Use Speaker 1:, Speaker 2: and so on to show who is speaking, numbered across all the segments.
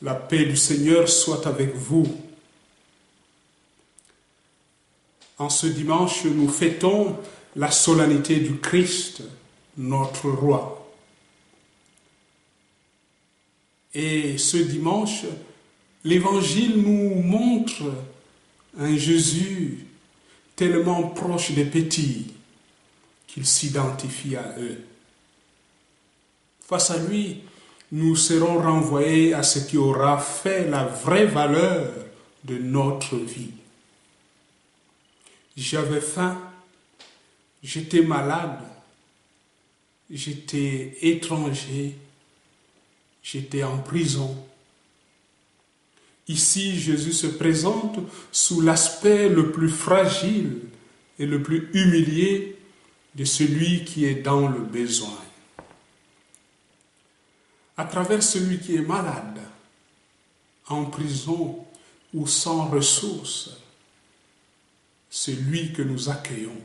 Speaker 1: La paix du Seigneur soit avec vous. En ce dimanche, nous fêtons la solennité du Christ, notre roi. Et ce dimanche, l'Évangile nous montre un Jésus tellement proche des petits qu'il s'identifie à eux. Face à lui, nous serons renvoyés à ce qui aura fait la vraie valeur de notre vie. J'avais faim, j'étais malade, j'étais étranger, j'étais en prison. Ici, Jésus se présente sous l'aspect le plus fragile et le plus humilié de celui qui est dans le besoin. À travers celui qui est malade, en prison ou sans ressources, celui que nous accueillons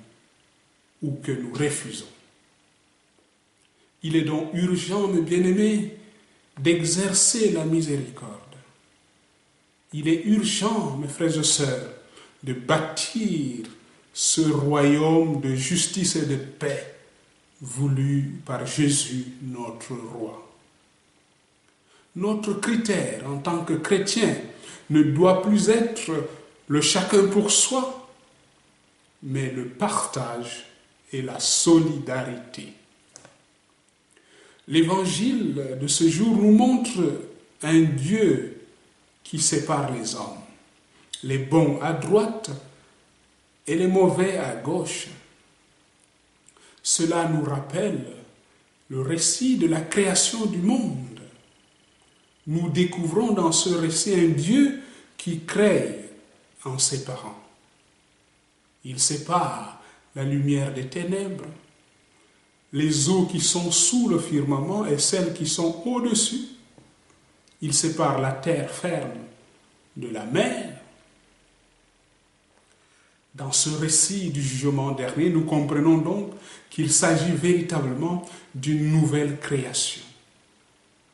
Speaker 1: ou que nous refusons. Il est donc urgent, mes bien-aimés, d'exercer la miséricorde. Il est urgent, mes frères et sœurs, de bâtir ce royaume de justice et de paix voulu par Jésus, notre roi. Notre critère en tant que chrétien ne doit plus être le chacun pour soi, mais le partage et la solidarité. L'évangile de ce jour nous montre un Dieu qui sépare les hommes, les bons à droite et les mauvais à gauche. Cela nous rappelle le récit de la création du monde. Nous découvrons dans ce récit un Dieu qui crée en séparant. Il sépare la lumière des ténèbres, les eaux qui sont sous le firmament et celles qui sont au-dessus. Il sépare la terre ferme de la mer. Dans ce récit du jugement dernier, nous comprenons donc qu'il s'agit véritablement d'une nouvelle création,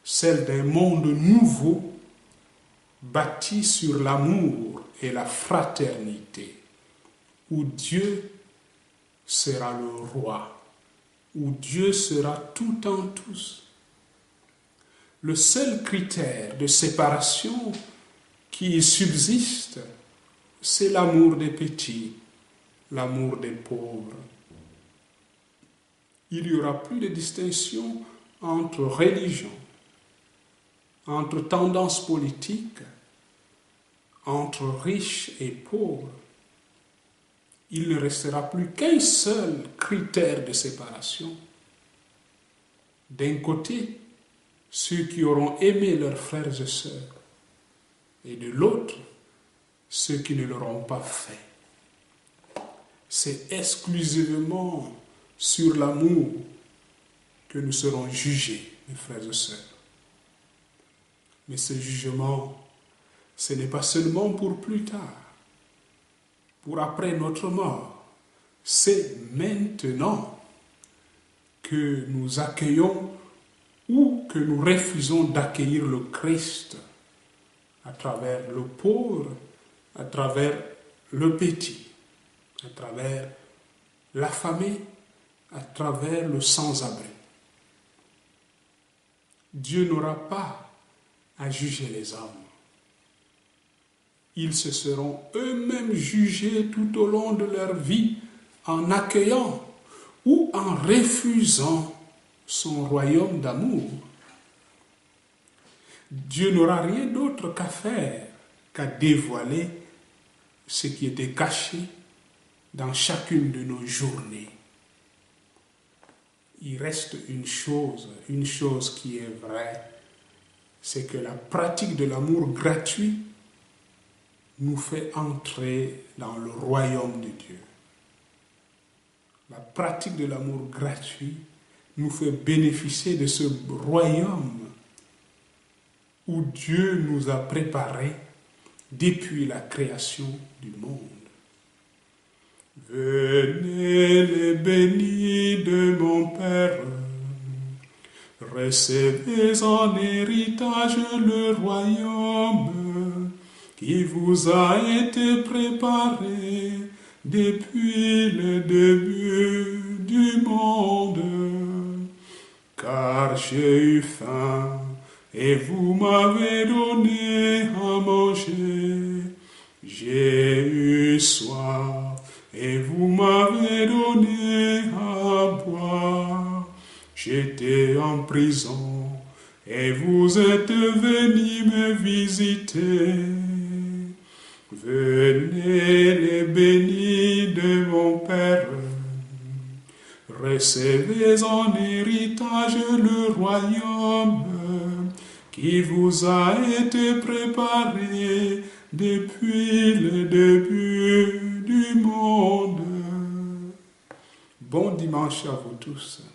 Speaker 1: celle d'un monde nouveau bâti sur l'amour et la fraternité, où Dieu sera le roi, où Dieu sera tout en tous. Le seul critère de séparation qui subsiste, c'est l'amour des petits, l'amour des pauvres. Il n'y aura plus de distinction entre religions, entre tendances politiques, entre riches et pauvres. Il ne restera plus qu'un seul critère de séparation. D'un côté, ceux qui auront aimé leurs frères et sœurs, et de l'autre, ceux qui ne l'auront pas fait. C'est exclusivement sur l'amour que nous serons jugés, mes frères et sœurs. Mais ce jugement, ce n'est pas seulement pour plus tard, pour après notre mort. C'est maintenant que nous accueillons ou que nous refusons d'accueillir le Christ à travers le pauvre, à travers le petit, à travers l'affamé, à travers le sans-abri. Dieu n'aura pas à juger les hommes. Ils se seront eux-mêmes jugés tout au long de leur vie en accueillant ou en refusant son royaume d'amour. Dieu n'aura rien d'autre qu'à faire qu'à dévoiler ce qui était caché dans chacune de nos journées. Il reste une chose qui est vraie, c'est que la pratique de l'amour gratuit nous fait entrer dans le royaume de Dieu. La pratique de l'amour gratuit nous fait bénéficier de ce royaume où Dieu nous a préparés depuis la création du monde. Venez les bénis de mon Père, Recevez en héritage le royaume qui vous a été préparé depuis le début du monde. Car j'ai eu faim et vous m'avez donné à manger. J'ai eu soif et vous m'avez donné à boire. J'étais en prison et vous êtes venus me visiter. Venez les bénis de mon Père. Recevez en héritage le royaume qui vous a été préparé depuis le début du monde. Bon dimanche à vous tous.